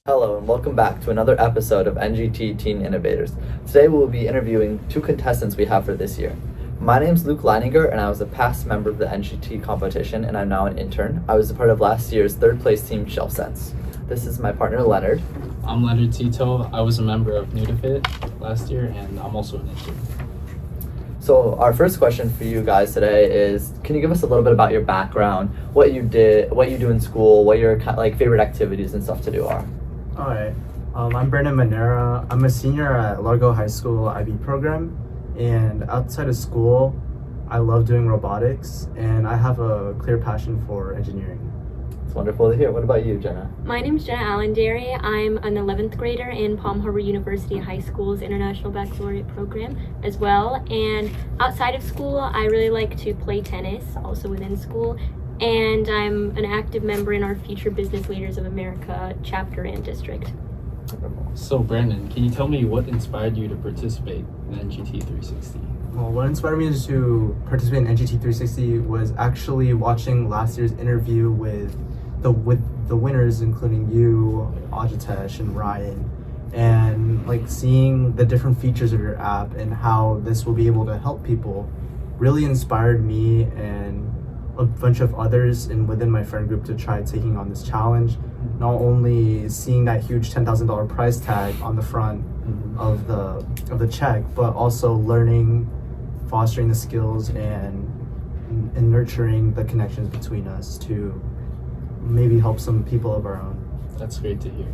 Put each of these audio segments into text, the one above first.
Hello and welcome back to another episode of NGT Teen Innovators. Today we will be interviewing two contestants we have for this year. My name is Luke Leininger and I was a past member of the NGT competition and I'm now an intern. I was a part of last year's third place team Shelf Sense. This is my partner Leonard. I'm Leonard Tito. I was a member of NewToFit last year and I'm also an intern. So our first question for you guys today is, can you give us a little bit about your background, what you do in school, what your favorite activities and stuff to do are? All right. I'm Brandon Manera. I'm a senior at Largo High School IB program, and outside of school, I love doing robotics, and I have a clear passion for engineering. It's wonderful to hear. What about you, Jenna? My name's Jenna Alandary. I'm an 11th grader in Palm Harbor University High School's International Baccalaureate program as well. And outside of school, I really like to play tennis, also within school. And I'm an active member in our Future Business Leaders of America chapter and district. So Brandon, can you tell me what inspired you to participate in NGT 360? Well, what inspired me to participate in NGT 360 was actually watching last year's interview with the winners, including you, Ajitesh, and Ryan, and seeing the different features of your app and how this will be able to help people really inspired me and a bunch of others within my friend group to try taking on this challenge. Not only seeing that huge $10,000 price tag on the front of the check, but also learning, fostering the skills and nurturing the connections between us to maybe help some people of our own. That's great to hear.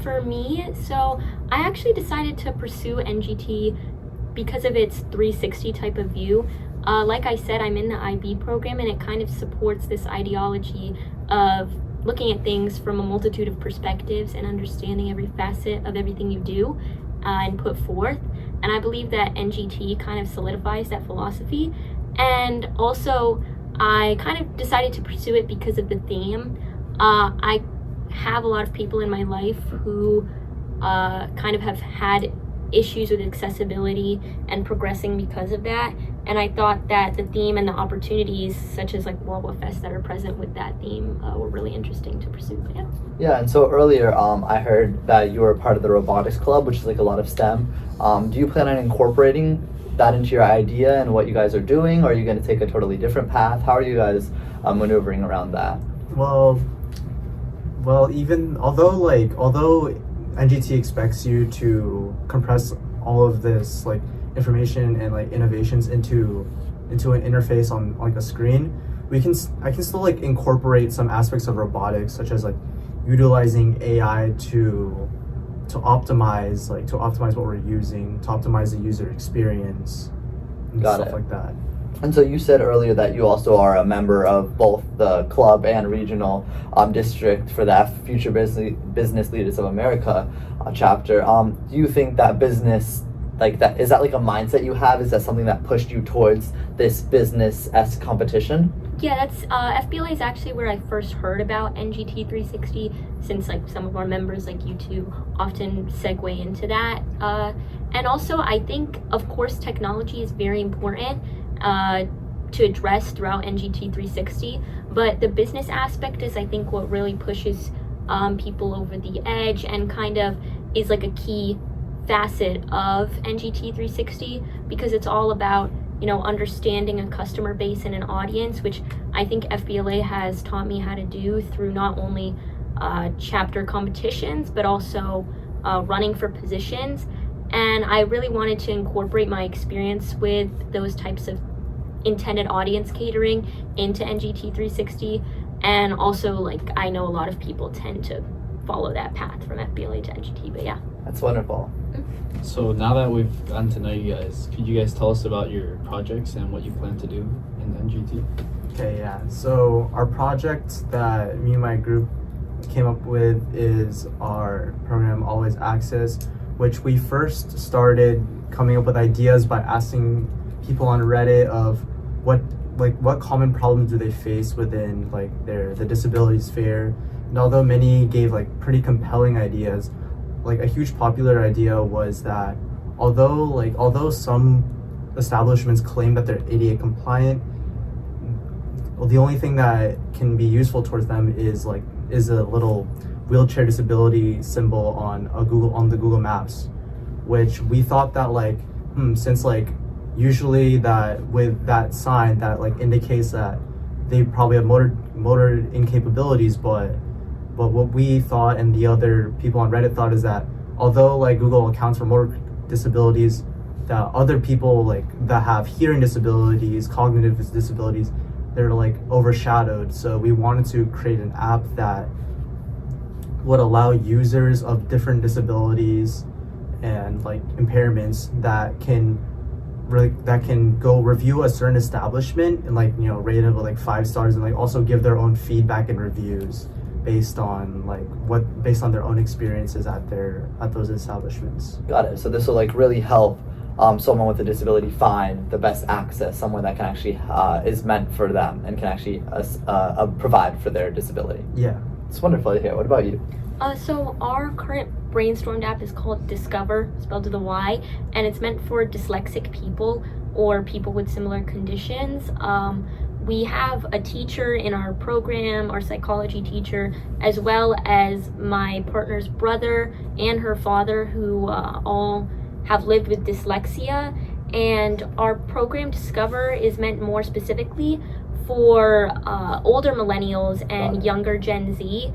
For me, so I actually decided to pursue NGT because of its 360 type of view. Like I said, I'm in the IB program and it kind of supports this ideology of looking at things from a multitude of perspectives and understanding every facet of everything you do and put forth. And I believe that NGT kind of solidifies that philosophy. And also, I kind of decided to pursue it because of the theme. I have a lot of people in my life who kind of have had issues with accessibility and progressing because of that. And I thought that the theme and the opportunities, such as World Fest that are present with that theme, were really interesting to pursue. But Yeah, and so earlier I heard that you were part of the robotics club, which is a lot of STEM. Do you plan on incorporating that into your idea and what you guys are doing, or are you going to take a totally different path? How are you guys maneuvering around that? Well, even although NGT expects you to compress all of this information and innovations into an interface on a screen, I can still incorporate some aspects of robotics, such as utilizing AI to optimize what we're using, to optimize the user experience and stuff like that. And so you said earlier that you also are a member of both the club and regional district for the Future Business Leaders of America chapter. Do you think that business, is that a mindset you have? Is that something that pushed you towards this business-esque competition? Yeah, that's FBLA is actually where I first heard about NGT 360, since some of our members you two often segue into that. And also I think, of course, technology is very important to address throughout NGT 360, but the business aspect is, I think, what really pushes people over the edge and kind of is a key facet of NGT 360, because it's all about understanding a customer base and an audience, which I think FBLA has taught me how to do through not only chapter competitions but also running for positions. And I really wanted to incorporate my experience with those types of intended audience catering into NGT 360. And also, I know a lot of people tend to follow that path from FBLA to NGT, but yeah. That's wonderful. So now that we've gotten to know you guys, could you guys tell us about your projects and what you plan to do in NGT? Okay, yeah. So our project that me and my group came up with is our program Always Access, which we first started coming up with ideas by asking people on Reddit of what common problems do they face within the disability sphere. And although many gave pretty compelling ideas, a huge popular idea was that although some establishments claim that they're ADA compliant, the only thing that can be useful towards them is a little wheelchair disability symbol on the Google Maps, which we thought that since usually that with that sign that indicates that they probably have motor incapabilities, but what we thought and the other people on Reddit thought is that although Google accounts for motor disabilities, that other people that have hearing disabilities, cognitive disabilities, they're overshadowed. So we wanted to create an app that would allow users of different disabilities and impairments that can go review a certain establishment and rate it with 5 stars, and also give their own feedback and reviews based on based on their own experiences at those establishments. Got it. So this will really help someone with a disability find the best access, someone that can actually is meant for them and can actually provide for their disability. Yeah. It's wonderful to hear. What about you? So our current brainstormed app is called Discover, spelled with a Y, and it's meant for dyslexic people or people with similar conditions. We have a teacher in our program, our psychology teacher, as well as my partner's brother and her father, who all have lived with dyslexia. And our program Discover is meant more specifically for older millennials and younger Gen Z,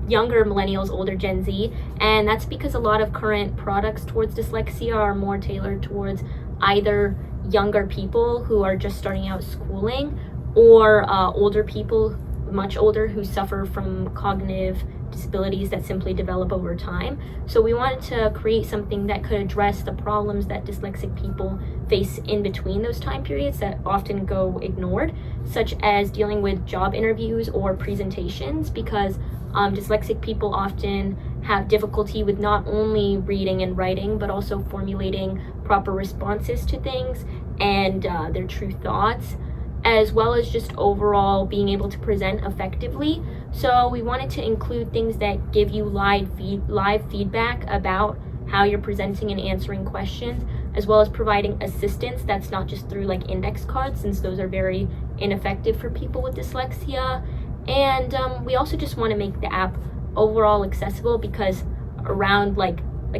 younger millennials, older Gen Z, and that's because a lot of current products towards dyslexia are more tailored towards either younger people who are just starting out schooling or older people, much older, who suffer from cognitive disabilities that simply develop over time. So we wanted to create something that could address the problems that dyslexic people face in between those time periods that often go ignored, such as dealing with job interviews or presentations, because dyslexic people often have difficulty with not only reading and writing, but also formulating proper responses to things and their true thoughts, as well as just overall being able to present effectively. So we wanted to include things that give you live feedback about how you're presenting and answering questions, as well as providing assistance that's not just through index cards, since those are very ineffective for people with dyslexia. And we also just want to make the app overall accessible, because around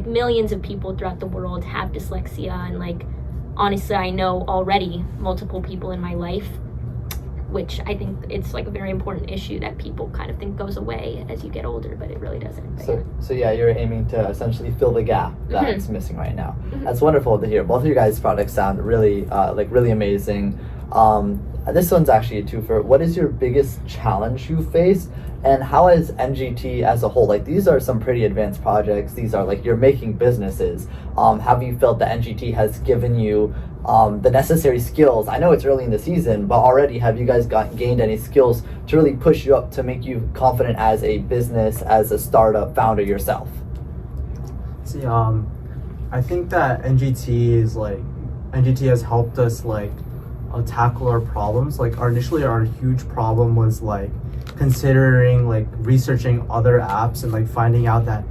millions of people throughout the world have dyslexia, and honestly, I know already multiple people in my life, which I think it's a very important issue that people kind of think goes away as you get older, but it really doesn't. So yeah, you're aiming to essentially fill the gap that's missing right now. That's wonderful to hear. Both of your guys' products sound really really amazing. This one's actually a twofer. What is your biggest challenge you face, and how is NGT as a whole? These are some pretty advanced projects. These are you're making businesses. Have you felt that NGT has given you the necessary skills? I know it's early in the season, but already have you guys gained any skills to really push you up to make you confident as a business, as a startup founder yourself? See, I think that NGT has helped us tackle our problems. Initially our huge problem was considering researching other apps and finding out that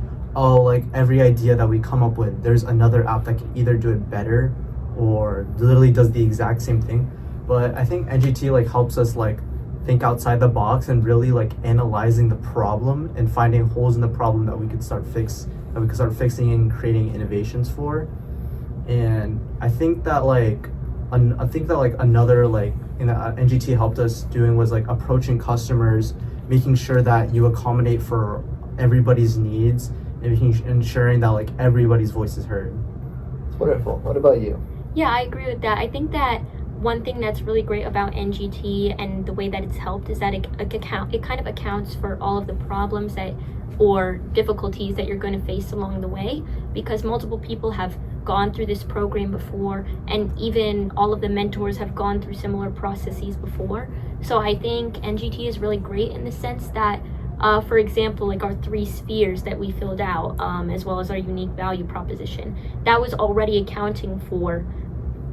every idea that we come up with, there's another app that can either do it better or literally does the exact same thing. But I think NGT helps us think outside the box and really analyzing the problem and finding holes in the problem that we could start fixing and creating innovations for. And I think that another NGT helped us doing was approaching customers, making sure that you accommodate for everybody's needs, and ensuring that everybody's voice is heard. It's wonderful. What about you? Yeah, I agree with that. I think that one thing that's really great about NGT and the way that it's helped is that it kind of accounts for all of the problems or difficulties that you're going to face along the way, because multiple people have gone through this program before, and even all of the mentors have gone through similar processes before. So I think NGT is really great in the sense that for example, our 3 spheres that we filled out, as well as our unique value proposition, that was already accounting for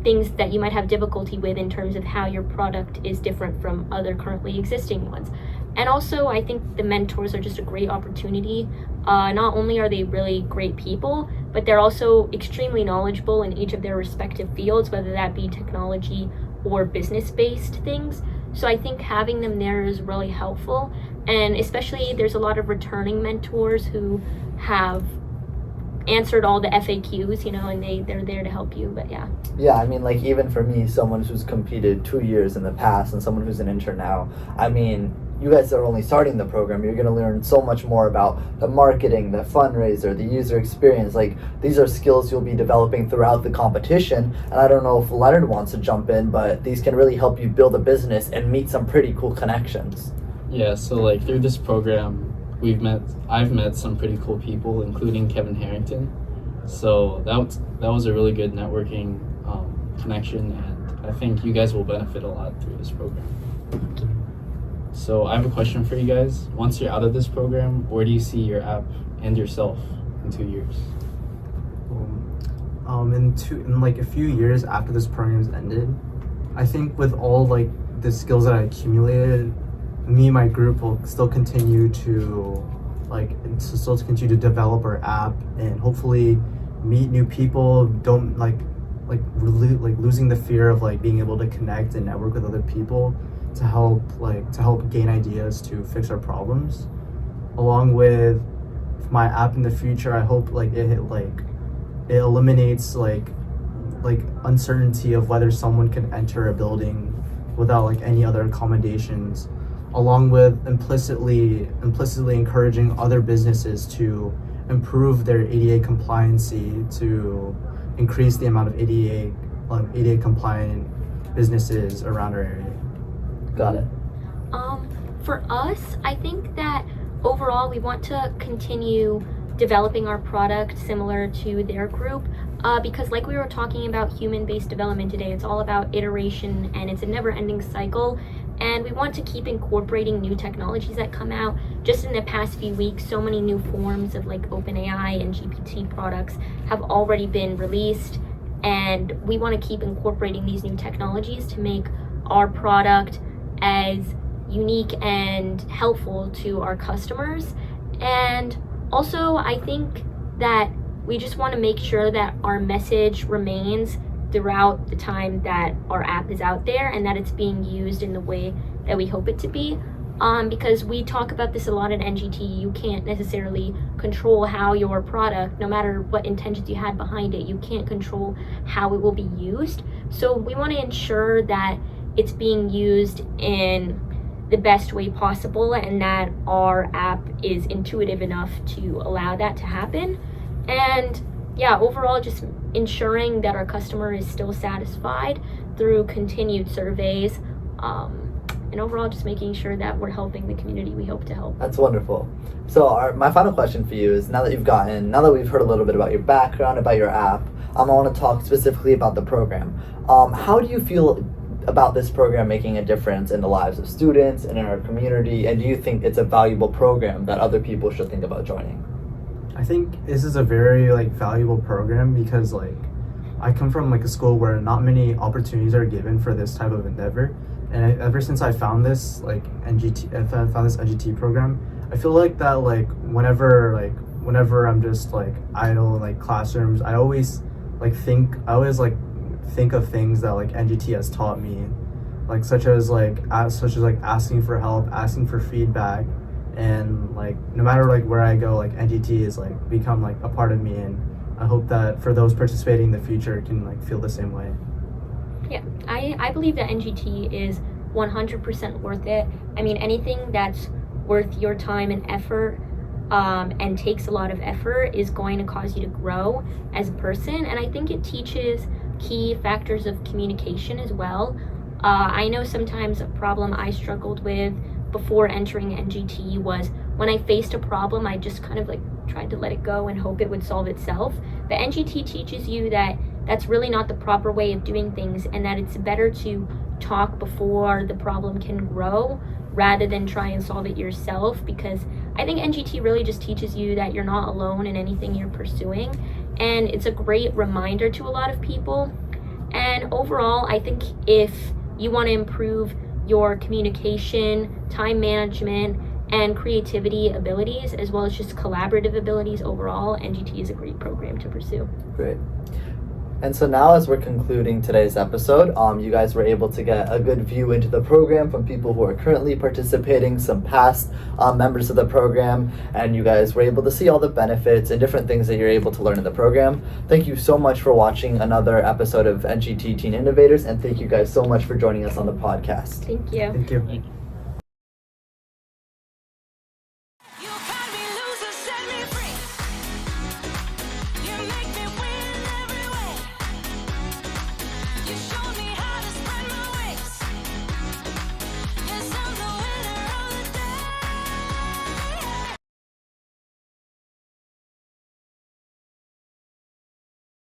things that you might have difficulty with in terms of how your product is different from other currently existing ones. And also, I think the mentors are just a great opportunity. Not only are they really great people, but they're also extremely knowledgeable in each of their respective fields, whether that be technology or business-based things. So I think having them there is really helpful, and especially there's a lot of returning mentors who have answered all the FAQs, and they're there to help you. But yeah. Yeah, I mean, like, even for me, someone who's competed 2 years in the past and someone who's an intern now, I mean, you guys are only starting the program. You're going to learn so much more about the marketing, the fundraiser, the user experience. Like, these are skills you'll be developing throughout the competition. And I don't know if Leonard wants to jump in, but these can really help you build a business and meet some pretty cool connections. Yeah, so like through this program, I've met some pretty cool people, including Kevin Harrington. So that was a really good networking connection, and I think you guys will benefit a lot through this program. So I have a question for you guys. Once you're out of this program, where do you see your app and yourself in 2 years? In like a few years after this program's ended, I think with all like the skills that I accumulated, me and my group will still continue to develop our app and hopefully meet new people. Don't losing the fear of like being able to connect and network with other people to help gain ideas to fix our problems. Along with my app in the future, I hope it eliminates like uncertainty of whether someone can enter a building without like any other accommodations, along with implicitly encouraging other businesses to improve their ADA compliancy, to increase the amount of ADA compliant businesses around our area. Got it. For us, I think that overall we want to continue developing our product similar to their group, because like we were talking about human-based development today, it's all about iteration and it's a never-ending cycle, and we want to keep incorporating new technologies that come out. Just in the past few weeks, so many new forms of like OpenAI and GPT products have already been released, and we want to keep incorporating these new technologies to make our product as unique and helpful to our customers. And also, I think that we just want to make sure that our message remains throughout the time that our app is out there and that it's being used in the way that we hope it to be. Because we talk about this a lot at NGT, you can't necessarily control how your product, no matter what intentions you had behind it, you can't control how it will be used. So we want to ensure that it's being used in the best way possible and that our app is intuitive enough to allow that to happen. And yeah, overall just ensuring that our customer is still satisfied through continued surveys, and overall just making sure that we're helping the community we hope to help. That's wonderful. So my final question for you is, now that we've heard a little bit about your background, about your app, I want to talk specifically about the program. How do you feel about this program making a difference in the lives of students and in our community, and do you think it's a valuable program that other people should think about joining? I think this is a very valuable program because I come from a school where not many opportunities are given for this type of endeavor, and ever since I found this NGT program, I feel that whenever I'm just idle in classrooms, I always think of things that NGT has taught me, such as asking for help, asking for feedback, and no matter where I go, NGT is become a part of me, and I hope that for those participating in the future can feel the same way. Yeah, I believe that NGT is 100% worth it. I mean, anything that's worth your time and effort and takes a lot of effort is going to cause you to grow as a person, and I think it teaches key factors of communication as well. I know sometimes a problem I struggled with before entering NGT was when I faced a problem, I just kind of tried to let it go and hope it would solve itself. But NGT teaches you that that's really not the proper way of doing things, and that it's better to talk before the problem can grow rather than try and solve it yourself, because I think NGT really just teaches you that you're not alone in anything you're pursuing, and it's a great reminder to a lot of people. And overall, I think if you want to improve your communication, time management, and creativity abilities, as well as just collaborative abilities overall, NGT is a great program to pursue. Great. And so now, as we're concluding today's episode, you guys were able to get a good view into the program from people who are currently participating, some past members of the program, and you guys were able to see all the benefits and different things that you're able to learn in the program. Thank you so much for watching another episode of NGT Teen Innovators, and thank you guys so much for joining us on the podcast. Thank you. Thank you. Thank you.